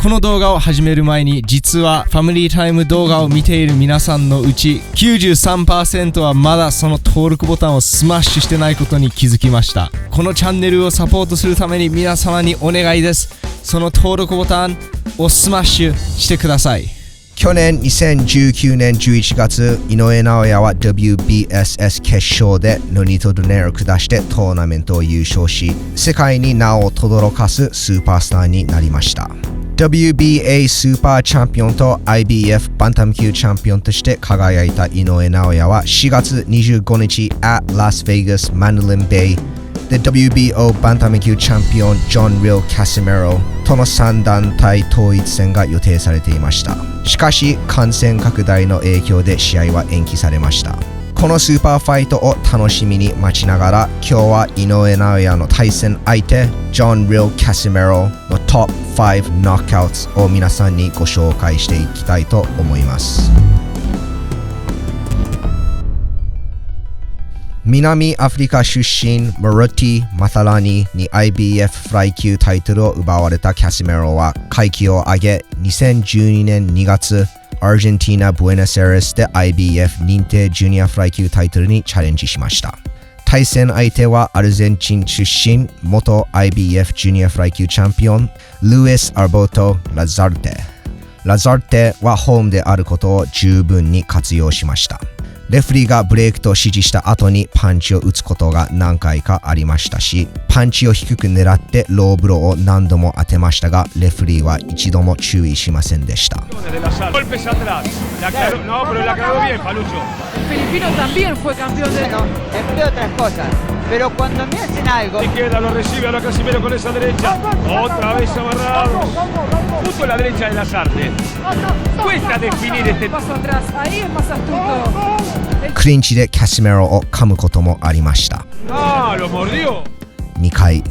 この動画を始める前に、実はファミリータイム動画を見ている皆さんのうち 93% はまだその登録ボタンをスマッシュしてないことに気づきました。このチャンネルをサポートするために皆様にお願いです。その登録ボタンをスマッシュしてください。去年2019年11月、井上尚弥は WBSS 決勝でノニト・ドネロを下してトーナメントを優勝し、世界に名を轟かすスーパースターになりました。WBA スーパーチャンピオンと IBF バンタム級チャンピオンとして輝いた井上尚弥は4月25日 at Las Vegas Mandalay Bayで WBO バンタム級チャンピオンジョン・リル・キャシメロとの3団体統一戦が予定されていました。しかし感染拡大の影響で試合は延期されました。このスーパーファイトを楽しみに待ちながら、今日は井上尚弥の対戦相手ジョン・リル・キャシメロのトップ5ノックアウトを皆さんにご紹介していきたいと思います。南アフリカ出身マルティ・マタラニに IBF フライ級タイトルを奪われたキャシメロは階級を上げ、2012年2月アルジェンティーナ・ブエノスアイレスで IBF 認定ジュニアフライ級タイトルにチャレンジしました。対戦相手はアルゼンチン出身元 IBF ジュニアフライ級チャンピオンルイス・アルボート・ラザルテ。ラザルテはホームであることを十分に活用しました。レフリーがブレイクと指示した後にパンチを打つことが何回かありましたし、パンチを低く狙ってローブローを何度も当てましたが、レフリーは一度も注意しませんでした。クリンチでキャシメロを噛むこともありました。2回キ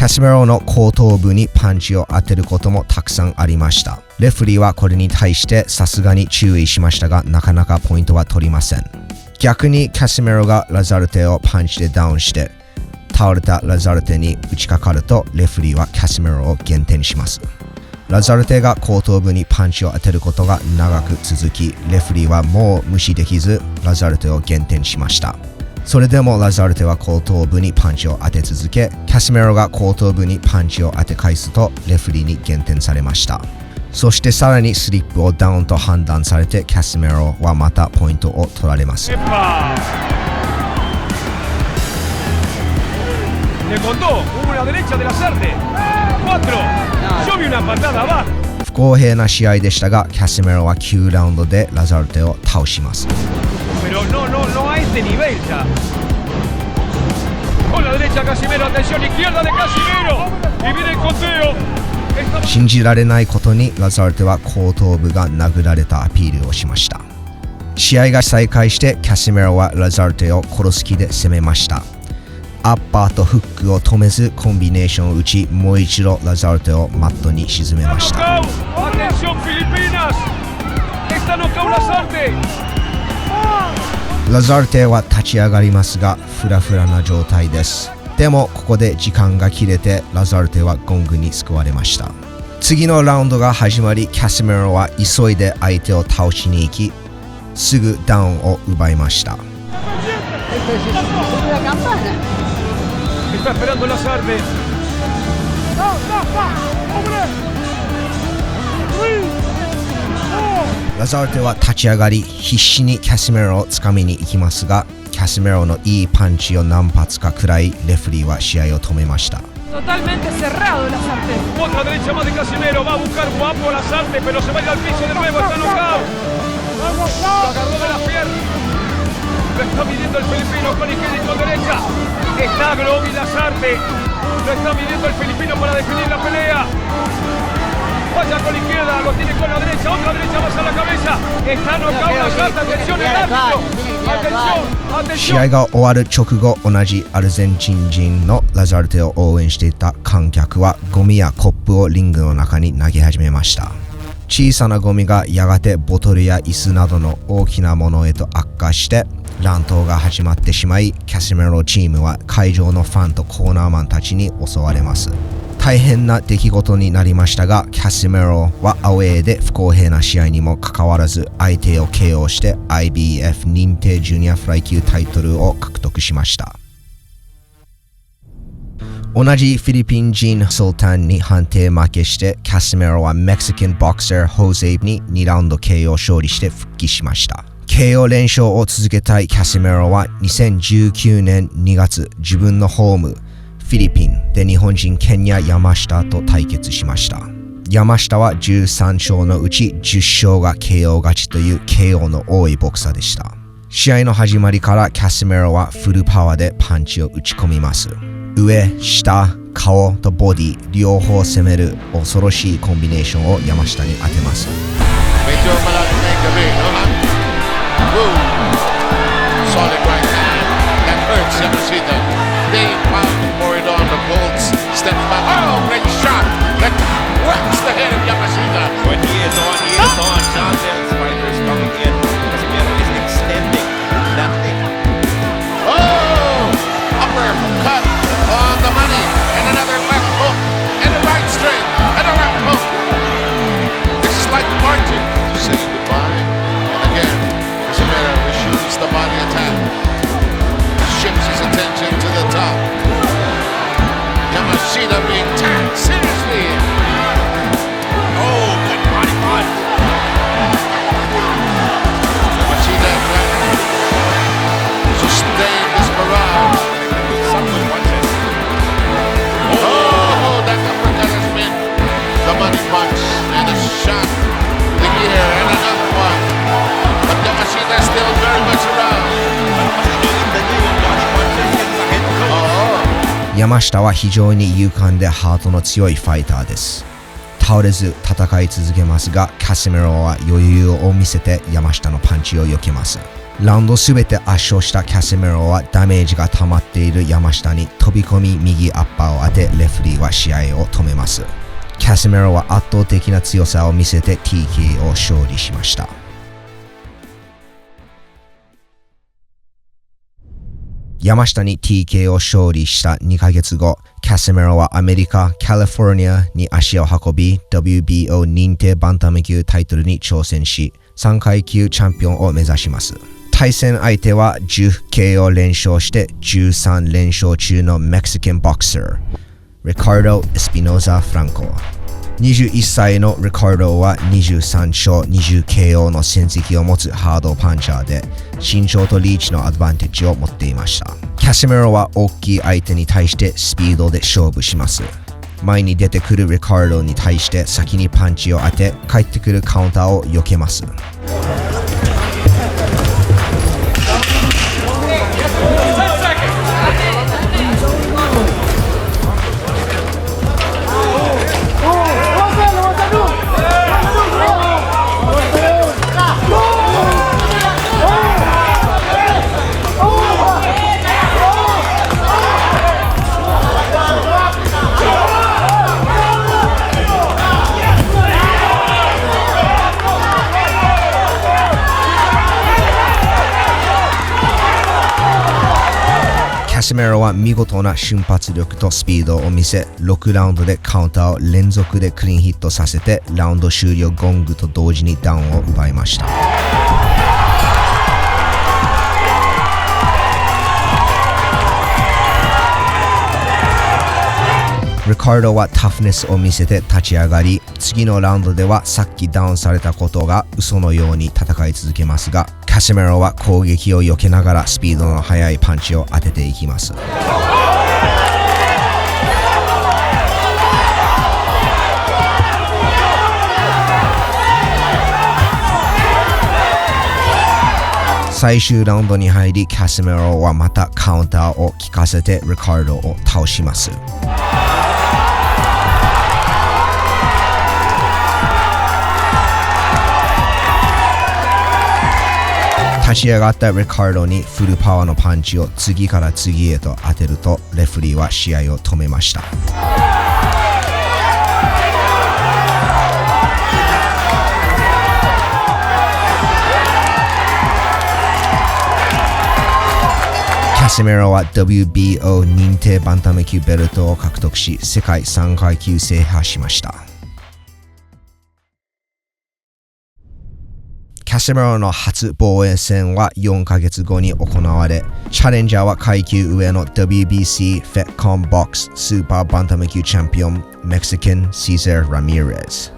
ャシメロの後頭部にパンチを当てることもたくさんありました。レフリーはこれに対してさすがに注意しましたが、なかなかポイントは取りません。逆にキャシメロがラザルテをパンチでダウンして倒れたラザルテに打ちかかると、レフリーはキャシメロを減点します。ラザルテが後頭部にパンチを当てることが長く続き、レフリーはもう無視できずラザルテを減点しました。それでもラザルテは後頭部にパンチを当て続け、キャシメロが後頭部にパンチを当て返すとレフリーに減点されました。そしてさらにスリップをダウンと判断されて、キャシメロはまたポイントを取られます。不公平な試合でしたが、キャシメロは9ラウンドでラザルテを倒します。信じられないことにラザルテは後頭部が殴られたアピールをしました。試合が再開してキャシメロはラザルテを殺す気で攻めました。アッパーとフックを止めずコンビネーションを打ち、もう一度ラザルテをマットに沈めました。ラザルテは立ち上がりますがフラフラな状態です。でもここで時間が切れてラザルテはゴングに救われました。次のラウンドが始まり、キャシメロは急いで相手を倒しに行き、すぐダウンを奪いました。ラザルテは立ち上がり、必死にキャシメロを掴みに行きますが、キャシメロのいいパンチを何発か食らい、レフリーは試合を止めました。試合が終わる直後、同じアルゼンチン人のラザルテを応援していた観客はゴミやコップをリングの中に投げ始めました。小さなゴミがやがてボトルや椅子などの大きなものへと悪化して乱闘が始まってしまい、キャシメロチームは会場のファンとコーナーマンたちに襲われます。大変な出来事になりましたが、キャシメロはアウェーで不公平な試合にもかかわらず相手を KO して IBF 認定ジュニアフライ級タイトルを獲得しました。同じフィリピン人ソルタンに判定負けして、キャシメロはメキシカンボクサーホゼイブに2ラウンド KO 勝利して復帰しました。KO 連勝を続けたいキャシメロは2019年2月、自分のホームフィリピンで日本人ケニア山下と対決しました。山下は13勝のうち10勝が KO 勝ちという KO の多いボクサーでした。試合の始まりからキャシメロはフルパワーでパンチを打ち込みます。上、下、顔とボディ両方攻める恐ろしいコンビネーションを山下に当てます。山下は非常に勇敢でハートの強いファイターです。倒れず戦い続けますが、キャシメロは余裕を見せて山下のパンチを避けます。ラウンドすべて圧勝したキャシメロはダメージが溜まっている山下に飛び込み右アッパーを当て、レフリーは試合を止めます。キャシメロは圧倒的な強さを見せて TK を勝利しました。山下に TK を勝利した2ヶ月後、キャシメロはアメリカ・カリフォルニアに足を運び、WBO 認定バンタム級タイトルに挑戦し、3階級チャンピオンを目指します。対戦相手は10 KO 連勝して13連勝中のメキシカンボクサー、リカルド・エスピノザ・フランコ。21歳のリカルドは23勝20 KO の戦績を持つハードパンチャーで、身長とリーチのアドバンテージを持っていました。キャシメロは大きい相手に対してスピードで勝負します。前に出てくるリカルドに対して先にパンチを当て、帰ってくるカウンターを避けます。キャシメロは見事な瞬発力とスピードを見せ、6ラウンドでカウンターを連続でクリーンヒットさせて、ラウンド終了ゴングと同時にダウンを奪いました。リカルドはタフネスを見せて立ち上がり、次のラウンドではさっきダウンされたことが嘘のように戦い続けますが、キャシメロは攻撃を避けながらスピードの速いパンチを当てていきます。最終ラウンドに入り、キャシメロはまたカウンターを効かせてリカルドを倒します。立ち上がったリカルドにフルパワーのパンチを次から次へと当てると、レフリーは試合を止めました。キャャセメロは WBO 認定バンタム級ベルトを獲得し、世界3階級制覇しました。キャセメロの初防衛戦は4ヶ月後に行われ、チャレンジャーは階級上の WBC フェッコンボックススーパーバンタム級チャンピオンメキシカンシザー・ラミレス。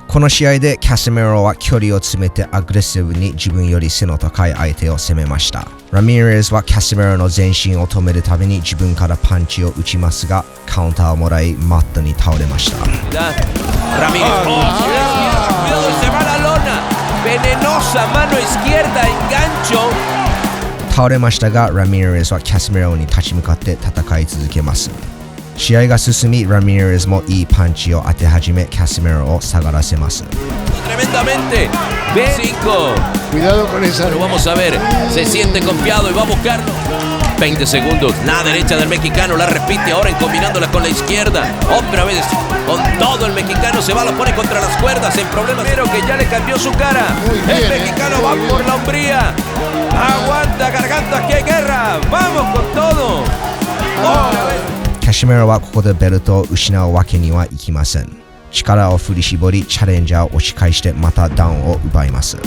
この試合でキャセメロは距離を詰めてアグレッシブに自分より背の高い相手を攻めました。ラミレスはキャセメロの前進を止めるために自分からパンチを打ちますが、カウンターをもらいマットに倒れました。倒れましたが、ラミレスはキャセメロに立ち向かって戦い続けます。試合が進み、ラミレスもいいパンチを当て始め、キャセメロを下がらせます。Tremendamente. 5. Cuidado con esa. Lo vamos a ver. Se siente confiado y va a buscarlo. 20 segundos. La derecha del mexicano la repite ahora combinándola con la izquierda. Otra vez con todo el mexicano se va, lo pone contra las cuerdas en problemas. Pero que ya le cambió su cara. El mexicano va por la hombría. Aguanta garganta, aquí hay guerra. Vamos con todo. Otra vez.キャシメロはここでベルトを失うわけにはいきません。力を振り絞り、チャレンジャーを押し返してまたダウンを奪います。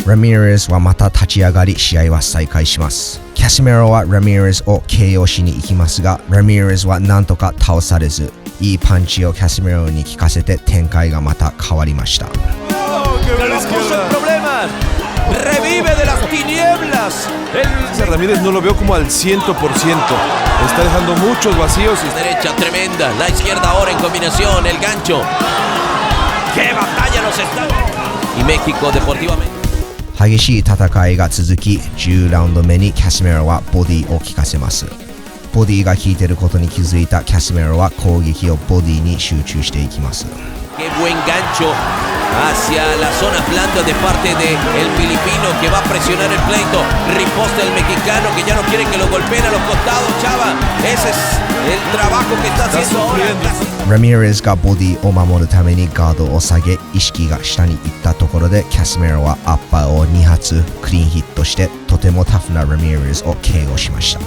ラミレスはまた立ち上がり、試合は再開します。キャシメロはラミレスを KO しに行きますが、ラミレスはなんとか倒されず、いいパンチをキャシメロに効かせて展開がまた変わりました。Revive de las tinieblas. Ramírez no lo veo como al 100%. Está dejando muchos vacíos. Derecha tremenda. La izquierda ahora en combinación. El gancho. ¡Qué batalla nos está! Y México deportivamente. 激しい戦いが続き、10ラウンド目にキャシメロはボディを効かせます。ボディが効いていることに気づいたキャシメロは攻撃をボディに集中していきます。Qué buen gancho hacia la zona blanda de parte del filipino que va a presionar el pleito. Riposta el mexicano que ya no quiere que lo golpeen a los costados, chava. Ese es el trabajo que está haciendo ahora. ラミレスがボディを守るためにガードを下げ、意識が下に行ったところでキャシメロはアッパーを2発クリーンヒットしてとてもタフなラミレスを KO しました。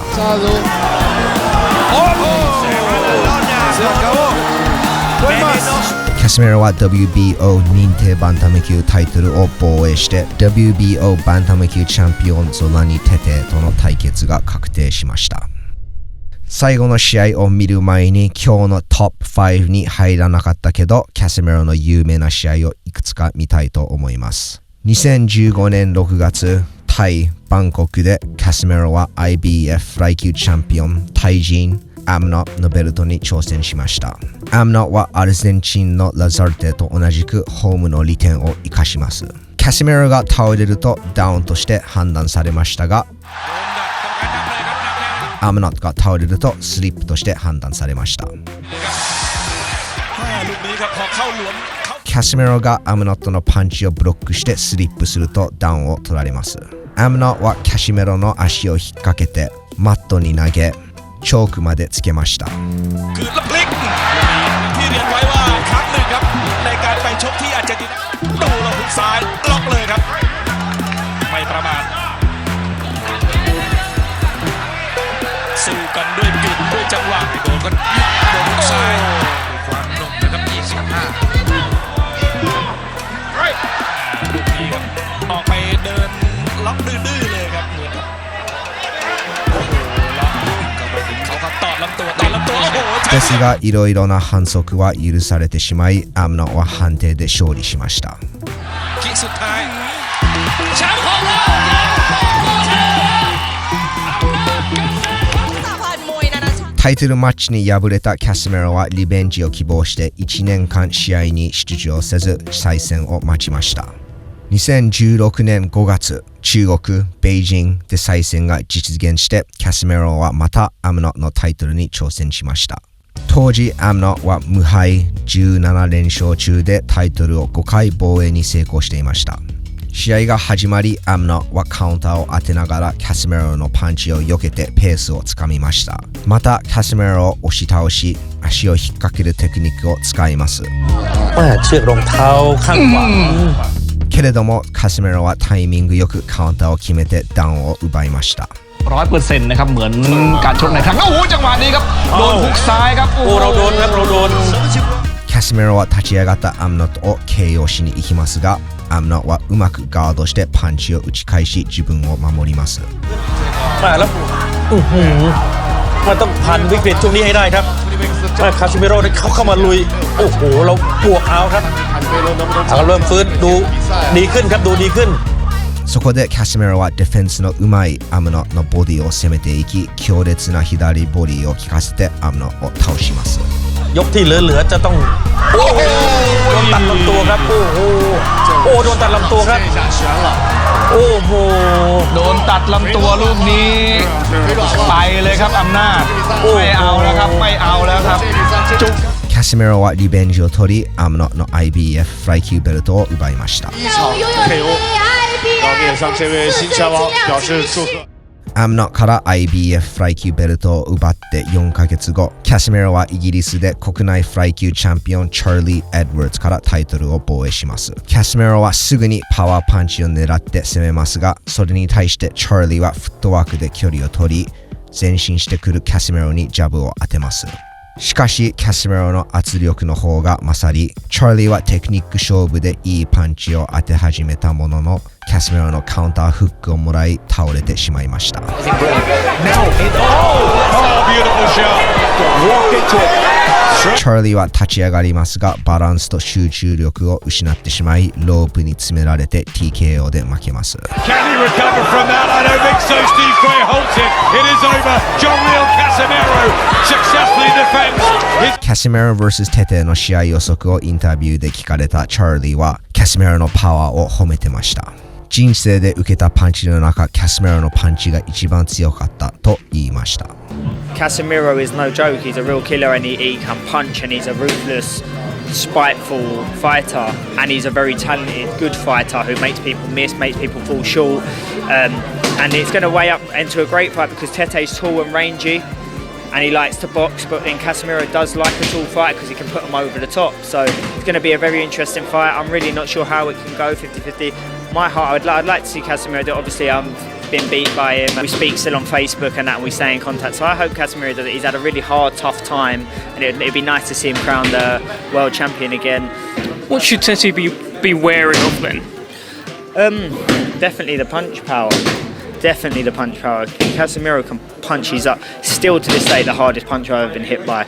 キャシメロは WBO 認定バンタム級タイトルを防衛して WBO バンタム級チャンピオンゾナニ・テテとの対決が確定しました。最後の試合を見る前に今日のトップ5に入らなかったけどキャシメロの有名な試合をいくつか見たいと思います。2015年6月タイ・バンコクでキャシメロは IBF フライ級チャンピオンタイジンアムノのベルトに挑戦しました。アムノはアルゼンチンのラザルテと同じくホームの利点を生かします。キャシメロが倒れるとダウンとして判断されましたが、アムノが倒れるとスリップとして判断されました。キャシメロがアムノットのパンチをブロックしてスリップするとダウンを取られます。アムノはキャシメロの足を引っ掛けてマットに投げチョークまでつけました。ですがいろいろな反則は許されてしまいアムノは判定で勝利しました。タイトルマッチに敗れたキャシメロはリベンジを希望して1年間試合に出場せず再戦を待ちました。2016年5月、中国、北京で再戦が実現して、キャシメロはまたアムノのタイトルに挑戦しました。当時、アムノは無敗17連勝中でタイトルを5回防衛に成功していました。試合が始まり、アムノはカウンターを当てながらキャシメロのパンチを避けてペースをつかみました。またキャシメロを押し倒し、足を引っ掛けるテクニックを使います。けれどもキャシメロはタイミングよくカウンターを決めてダウンを奪いました。100% นะครับเหมือนการชกในครั้งโอ้โหจังหวะนี้ครับโดนฮุกซ้ายครับโอ้เราโดนครับเราโดนキャシメロは立ち上がったアムノットを KO しに行きますが、アムノはうまくガードしてパンチを打ち返し自分を守ります。แล้วมันต้องผ่านวิกฤตช่วงนี้ให้ได้ครับคาชิเมโร่เข้ามาลุยโอ้โหเราบวกเอาครับเริ่มฟื้นดูดีขึ้นครับดูดีขึ้นそこでキャシメロはディフェンスのうまいアムノのボディを攻めていき、強烈な左ボディを効かせてアムノを倒します。ยกที่เหลือจะต้องโอ้โหโดนตัดลำตัวครับโอ้โหโดนตัดลำตัวครับโอ้โหโดนตัดลำตัวลูกนี้ไปเลยครับอำนาจไม่เอาแล้วครับไม่เอาแล้วครับจุกキャシメロはリベンジを取り、アムノの IBF フライ級ベルトを奪いました。アムノから IBF フライ級ベルトを奪って4ヶ月後、キャシメロはイギリスで国内フライ級チャンピオンチャーリー・エドワーズからタイトルを防衛します。キャシメロはすぐにパワーパンチを狙って攻めますが、それに対してチャーリーはフットワークで距離を取り、前進してくるキャシメロにジャブを当てます。しかしキャシメロの圧力の方が勝り、チャーリーはテクニック勝負でいいパンチを当て始めたものの、キャシメロのカウンターフックをもらい倒れてしまいました。チャーリーは立ち上がりますが、バランスと集中力を失ってしまい、ロープに詰められて TKO で負けます。キャシメロ vs テテの試合予測をインタビューで聞かれたチャーリーは、キャシメロのパワーを褒めてました。人生で受けたパンチの中、キャシメロのパンチが一番強かったと言いました。Casemiro is no joke. He's a real killer, and he can punch, and he's a ruthless, spiteful fighter, and he's a very talented, good fighter who makes people miss, makes people fall short, and it's going to weigh up into a great fight because Tete's tall and rangy, and he likes to box, but then Casemiro does like a tall fight because he can put him over the top. So it's going to be a very interesting fight. I'm really not sure how it can go 50-50. My heart, I'd like to see Casemiro. Obviously, been beat by him. We speak still on Facebook and that, and we stay in contact. So I hope Casemiro does it. He's had a really hard, tough time, and it'd be nice to see him crowned the world champion again. What should Tete be wary of then? Definitely the punch power. Definitely the punch power. Casemiro can punch. He's still to this day the hardest puncher I've ever been hit by,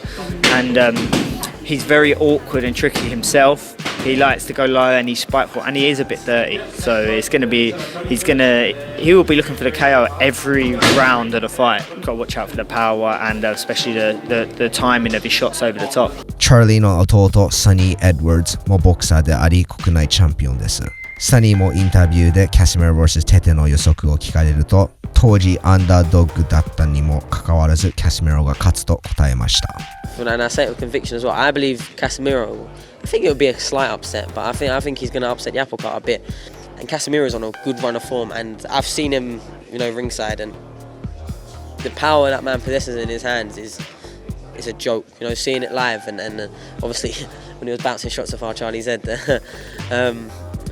and he's very awkward and tricky himself. He likes to go low and he's spiteful and he is a bit dirty. So it's going to be, he will be looking for the KO every round of the fight. Got to watch out for the power and especially the timing of his shots over the top. チャーリーの弟サニー・エドワーズもボクサーであり国内チャンピオンです。サニーもインタビューでキャシメロ vs テテの予測を聞かれると、当時アンダードッグだったにもかかわらずキャシメロが勝つと答えました。And I say it with conviction as well. I believe Casemiro. I think it would be a slight upset, but I think he's going to upset the apple cart a bit. And Casemiro's on a good run of form, and I've seen him, ringside, and the power that man possesses in his hands is a joke. Seeing it live, and obviously when he was bouncing shots off our Charlie's head,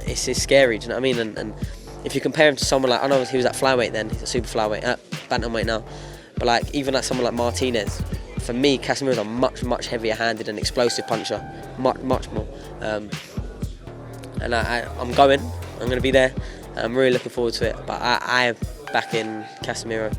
it's scary. Do you know what I mean? And if you compare him to someone like, I know he was at flyweight then, he's a super flyweight, bantamweight now, but even like someone like Martinez. For me, Casemiro is a much heavier handed and explosive puncher, much more. And I'm going to be there. I'm really looking forward to it. But I back in Casemiro.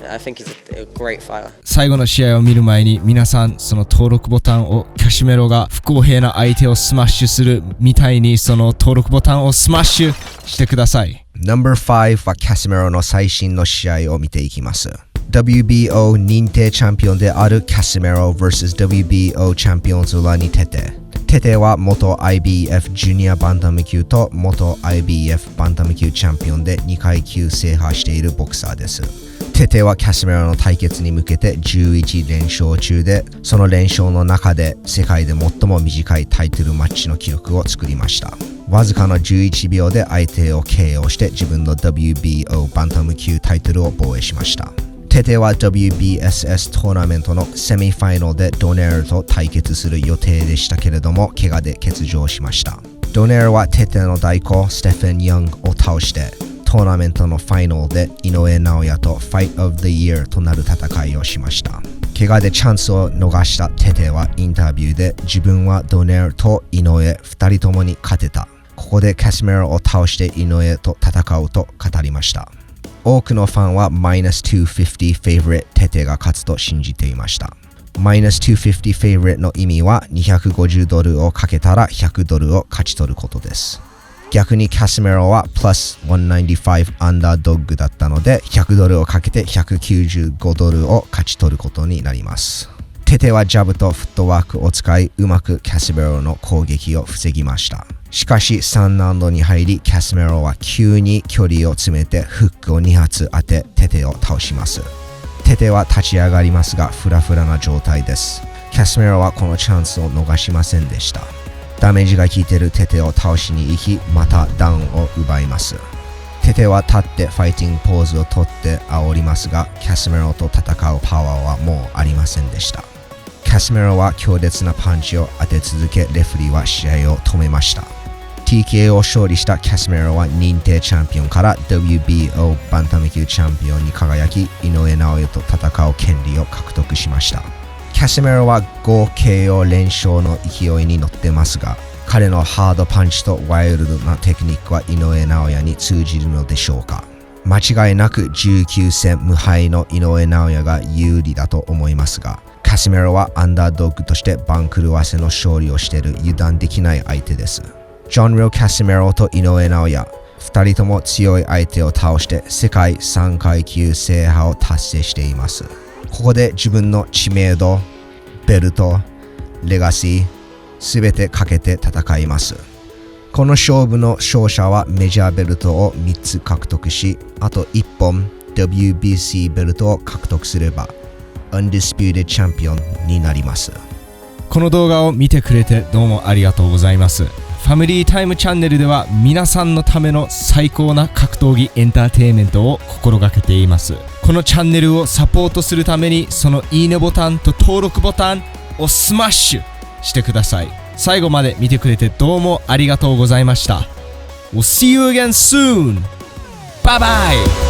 I think he's a great fighter. 最後の試合を見る前に皆さんその登録ボタンをキャシメロが不公平な相手をスマッシュするみたいにその登録ボタンをスマッシュしてください。No.5 はキャシメロの最新の試合を見ていきます。WBO 認定チャンピオンであるキャシメロ vs WBO チャンピオンズ裏にテテ。テテは元 IBF ジュニアバンタム級と元 IBF バンタム級チャンピオンで2階級制覇しているボクサーです。テテはキャシメロの対決に向けて11連勝中で、その連勝の中で世界で最も短いタイトルマッチの記録を作りました。わずかの11秒で相手を KO して自分の WBO バンタム級タイトルを防衛しました。テテは WBSS トーナメントのセミファイナルでドネルと対決する予定でしたけれども、怪我で欠場しました。ドネルはテテの代行ステフェン・ヤングを倒してトーナメントのファイナルで井上尚弥と Fight of the Year となる戦いをしました。怪我でチャンスを逃したテテはインタビューで自分はドネルと井上2人ともに勝てた。ここでカシメロを倒して井上と戦うと語りました。多くのファンはマイナス250フェイブリットテテが勝つと信じていました。マイナス250フェイブリットの意味は$250をかけたら$100を勝ち取ることです。逆にカシメロはプラス195アンダードッグだったので$100をかけて$195を勝ち取ることになります。テテはジャブとフットワークを使いうまくカシメロの攻撃を防ぎました。しかし3ラウンドに入りカシメロは急に距離を詰めてフックを2発当てテテを倒します。テテは立ち上がりますがフラフラな状態です。カシメロはこのチャンスを逃しませんでした。ダメージが効いているテテを倒しに行きまたダウンを奪います。テテは立ってファイティングポーズをとって煽りますがカシメロと戦うパワーはもうありませんでした。カシメロは強烈なパンチを当て続けレフェリーは試合を止めました。TKO を勝利したカシメロは認定チャンピオンから WBO バンタム級チャンピオンに輝き井上尚弥と戦う権利を獲得しました。カシメロは5KO 連勝の勢いに乗ってますが彼のハードパンチとワイルドなテクニックは井上尚弥に通じるのでしょうか。間違いなく19戦無敗の井上尚弥が有利だと思いますがカシメロはアンダードッグとして番狂わせの勝利をしている油断できない相手です。ジョン・リョ・カシメロと井上尚弥2人とも強い相手を倒して世界3階級制覇を達成しています。ここで自分の知名度、ベルト、レガシーすべてかけて戦います。この勝負の勝者はメジャーベルトを3つ獲得しあと1本 WBC ベルトを獲得すればUndisputed チャンピオンになります。この動画を見てくれてどうもありがとうございます。ファミリータイムチャンネルでは皆さんのための最高な格闘技エンターテインメントを心がけています。このチャンネルをサポートするためにそのいいねボタンと登録ボタンをスマッシュしてください。最後まで見てくれてどうもありがとうございました。We'll see you again soon! Bye bye!